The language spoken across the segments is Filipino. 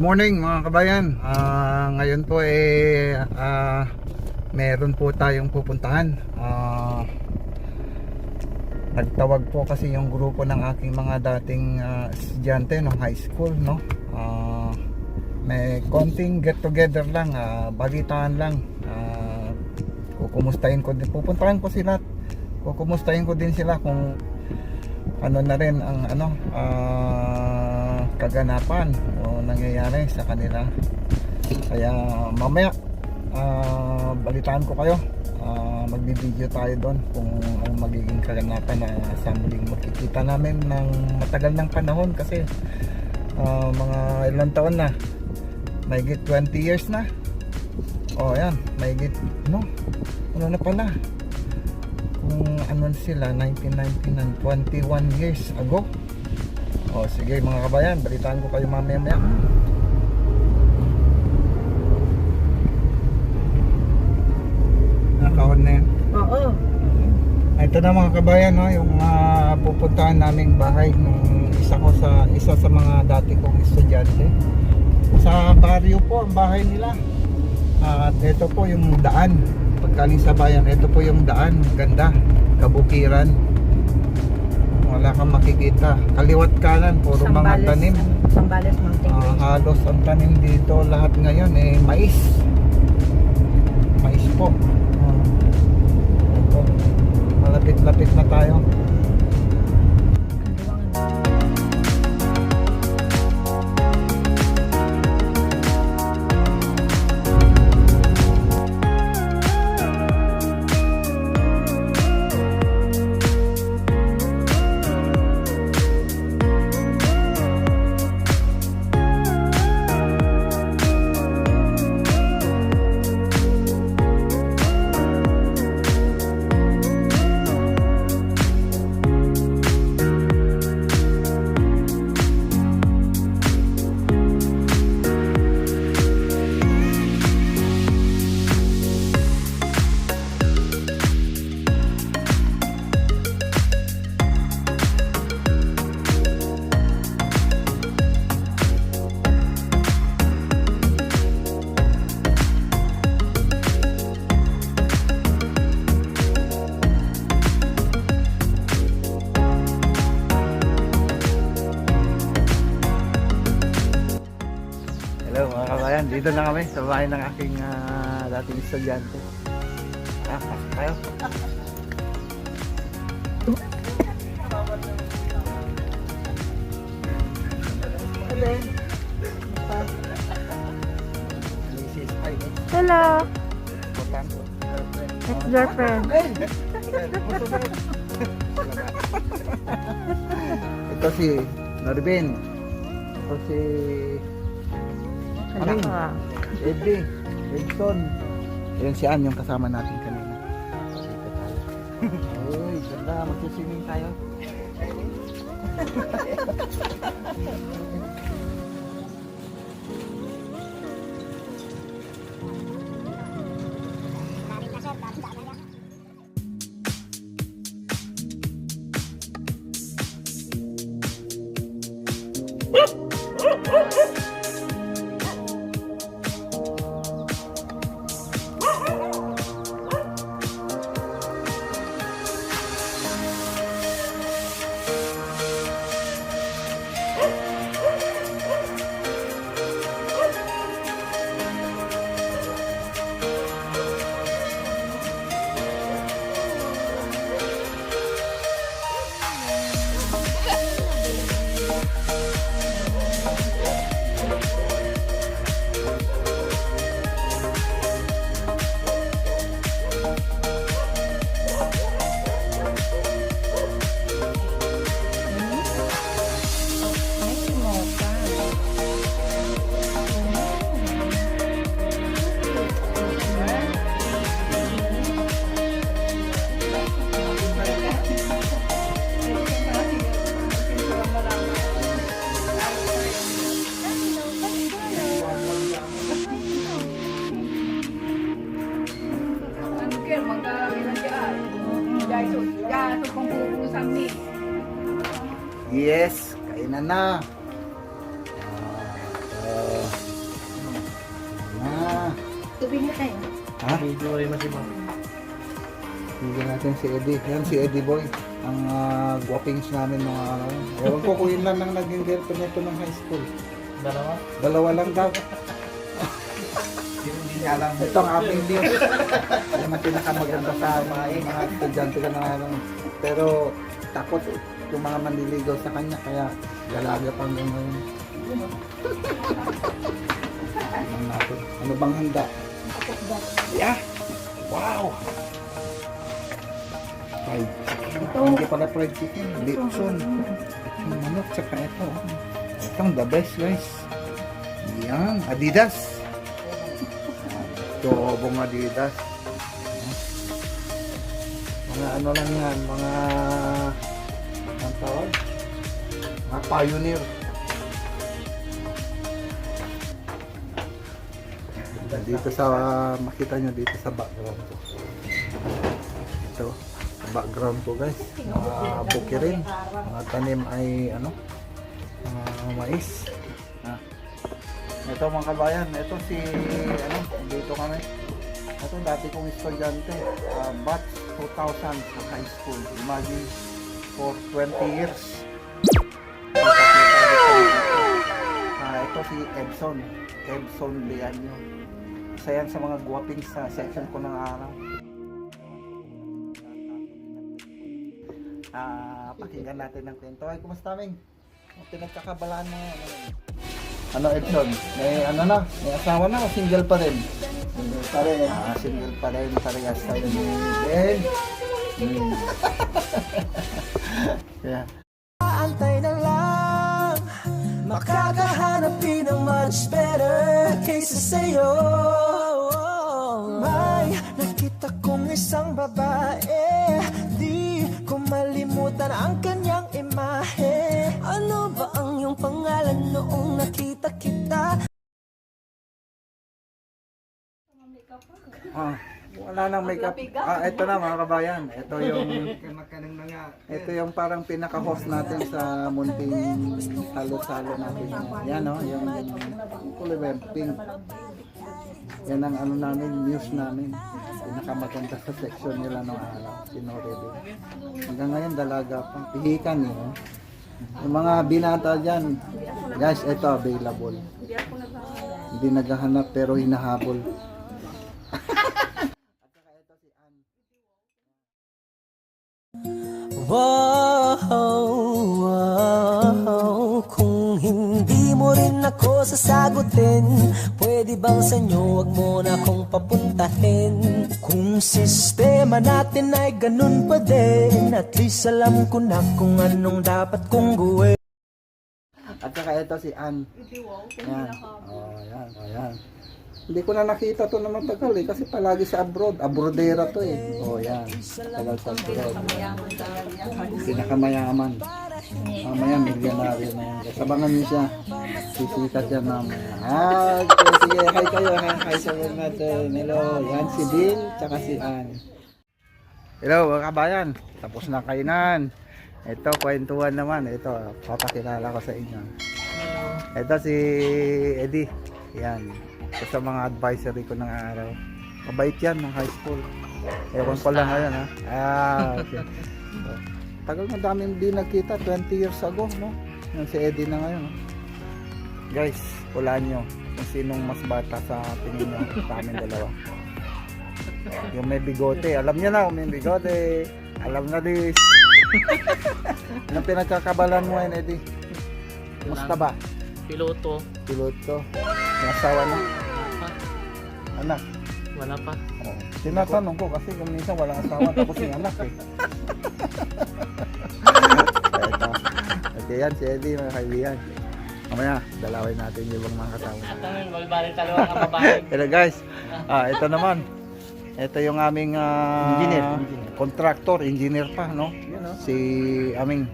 morning mga kabayan. Ngayon po meron po tayong pupuntahan. Nagtawag po kasi yung grupo ng aking mga dating estudyante ng high school, no? May konting get together lang, balitaan lang. Kukumustahin ko din, pupuntahan ko sila. Kukumustahin ko din sila kung ano na rin ang kaganapan o nangyayari sa kanila. Kaya mamaya balitaan ko kayo. Magbibideo tayo doon kung ang magiging kaganapan na sa muling makikita namin ng matagal ng panahon kasi mga ilang taon na, mahigit 20 years na. Yan, mahigit ano na pala, kung ano sila, 1999, 21 years ago. Sige mga kabayan, balitaan ko kayo mamaya. Nakahon na yan? Oo. Ito na mga kabayan, no, yung pupuntahan naming bahay ng isa sa mga dati kong estudyante. Sa baryo po ang bahay nila. At ito po yung daan. Pagkaling sa bayan, ito po yung daan. Ganda, kabukiran. Wala kang makikita. Kaliwat kanan, puro mga tanim. Sambales Mountain Range. Halos ang tanim dito lahat ngayon mais. Mais po. Ito. Malapit-lapit na tayo. Hello mga kabayan, dito na kami sa bahay ng aking dating estudyante. Pasok tayo. Hello. Ex-girlfriend. Ito si Norbin. Ito si Eddie, Edson. Yan si Ann, yung kasama natin kanina. Dito tayo. Uy, ganda. Magsiswimming tayo. Yes, kainan na. Tubig na tayo. Ha? Video ay masibang. Bigyan natin si Eddie. Yan si Eddie Boy. Ang guwapings namin mga ano. Ewan ko kung yun lang nang naging girlfriend nito ng high school. Dalawa. Dalawa lang daw. Hindi niya alam. Ito ang aming view. Yan ang pinakamaganda sa mga estudyante ka na ano. Pero takot yung mga manliligaw sa kanya. Kaya galaga pang ngayon. Tingnan natin. Ano bang handa? Yeah! Wow! Fried chicken. Hindi pala fried chicken. Lipson. Lipson manok. Tsaka ito. Itong the best guys. Yan. Adidas. Dobong Adidas. Mga ano lang yan. Mga ang tawag? Mga pioneer. Dito sa makita nyo dito sa background ko. Ito, sa background ko guys. Mga bukirin. Mga tanim ay ano? Mais. Ito mga kabayan, ito si ano, dito kami. Ito dati kong estudyante, batch 2000 sa high school. Imagine for 20 years. Ito si Ebson Leanyo. Isa yan sa mga guwaping sa section ko ng araw. Pakinggan natin ng kwento. Ay, kumusta Ming? Pinagkakabalaan mo ano Edson? May ano na? May asawa na o single pa rin? Single pa rin. Single pa rin. Parehas tayo ni Ben. Yeah. Antay na lang, makakahanap din ng much better kaysa sa'yo. May nakita kong isang babae, di ko malimutan ang kanyang imahe. Ano ba ang iyong pangalan noong nakita kita? Wala nang makeup. Ito na mga kabayan. Ito yung parang pinaka-host natin sa munting halo-salo natin. Yan o, yung kulay pink. Yan ang ano namin, news namin. Pinakamaganda sa section nila ng araw. Sinorede. Hanggang ngayon dalaga pa. Pihikan eh. Yung mga binata dyan, guys, ito available. Hindi naghahanap pero hinahabol. Wow, kung hindi mo rin ako sasagutin, pwede bang sa inyo wag mo na akong papuntahin? Kung sistema natin ay ganun pa din, at least alam ko na kung anong dapat kong gawin. At saka ito si Ann. Yan. Yan. Yan. Hindi ko na nakita to na matagal eh, kasi palagi sa abroad. Abroadera to eh. Yan. Tagal sa abroad. Pinakamayaman. Mamaya milyonaryo na yan. Sabangan niyo siya. Sisikat yan mamaya. Sige, hi kayo. Hi sa natin. Hello. Yan si Bill, tsaka si Ann. Hello mga kabayan. Tapos na kainan. Ito, kwentuhan naman. Ito, papakilala ko sa inyo. Ito si Eddie. Yan. Ito sa mga advisory ko ng araw. Mabait yan ng high school. Ewan ko lang ngayon ha. Okay. So, tagal na daming di nagkita. 20 years ago, no? Yung si Eddie na ngayon. No? Guys, hulaan nyo kung sinong mas bata sa tingin nyo sa amin dalawa. Yung may bigote. Alam nyo na kung may bigote. Alam na this. Anong pinagkakabalan mo yan, Eddie? Musta ba? Piloto. Piloto. May asawa na? Anak? Wala pa. Oh. Tinatanong ko kasi kung minsan walang asawa tapos yung anak eh. Ito. Okay yan si Eddie mga kaibigan. Mamaya, dalawin natin yung mga kasama. At ang magbaling talawa ang babae. Pero guys, ito naman. Ito yung aming engineer. Contractor, engineer pa, no? Si aming,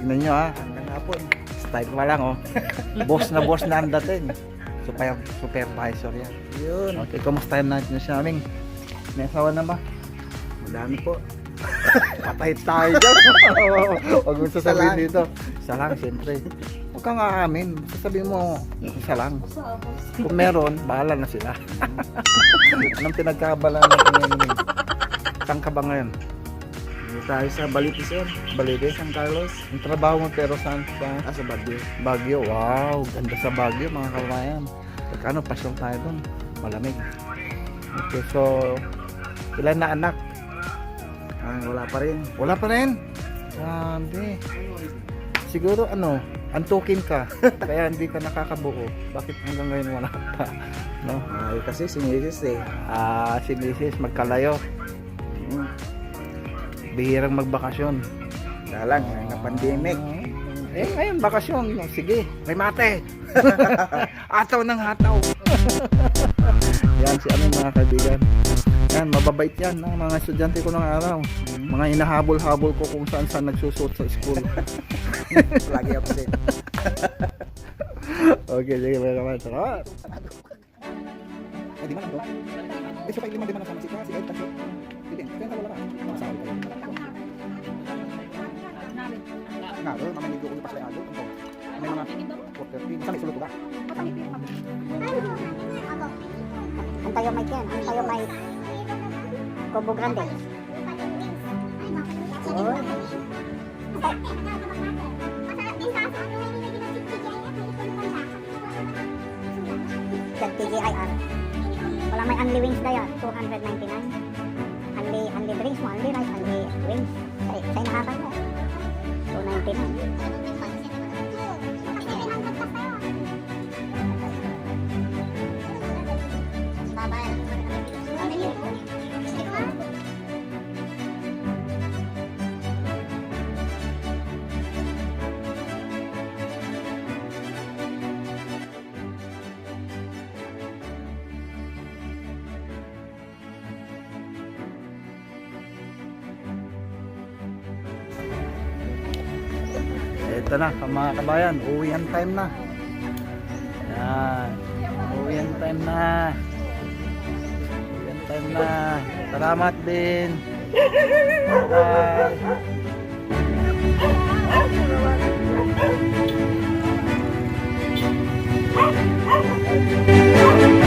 tingnan nyo hanggang hapon. Style pa lang, oh. Boss na ang dating. Supervisor yan. Yun. Okay, kumustahin natin siya aming. May asawa na ba? Madami po. Patay tayo dyan. Huwag mo sasabihin dito. Isa lang, siyempre. Huwag kang aamin. Sasabihin mo, isa lang. Kung meron, bahala na sila. Anong pinagkabala natin ngayon? Saan ka ba ngayon? Dito tayo sa Balite, sir. Balite? San Carlos. Yung trabaho mo pero saan? Sa Baguio. Baguio. Wow, ganda sa Baguio mga kabayan. Ano, pasyong tayo doon. Malamig. Okay, so ilan na anak? Wala pa rin. Wala pa rin? Grabe. Siguro ano, antukin ka. Kaya hindi ka nakakabuo. Bakit hanggang ngayon wala pa? No? Kasi sinisis eh. Si Mrs. magkalayo. Bihirang magbakasyon. Dalang, na pandemic. Ngayon bakasyon. Sige, may mate. Ataw ng hataw. Yan si ano mga kaibigan. Yan, mababait yan ng mga estudyante ko ng araw. Mga hinahabol-habol ko kung saan nagsusot sa school. Lagi absent. Okay, sige mga kawan. Salamat. Di mana bro? So kayo di mana sama si Ed kasi. Hindi, kaya wala ka. Masabi kayo. Nga, mamay medyo ulo pa sa alo. May mga quarter team. Saan isulo ko ba? Ang tayo may yan, ang tayo may Cobo Grande. Oy. TGIR. Wala may only wings na yan, 299. Only drinks mo, only rice, only wings. Sa'yo nakakaya. 299. Ito na mga kabayan, uwian time na. Yan, uwian time na. Uwian time na. Salamat din. Bye.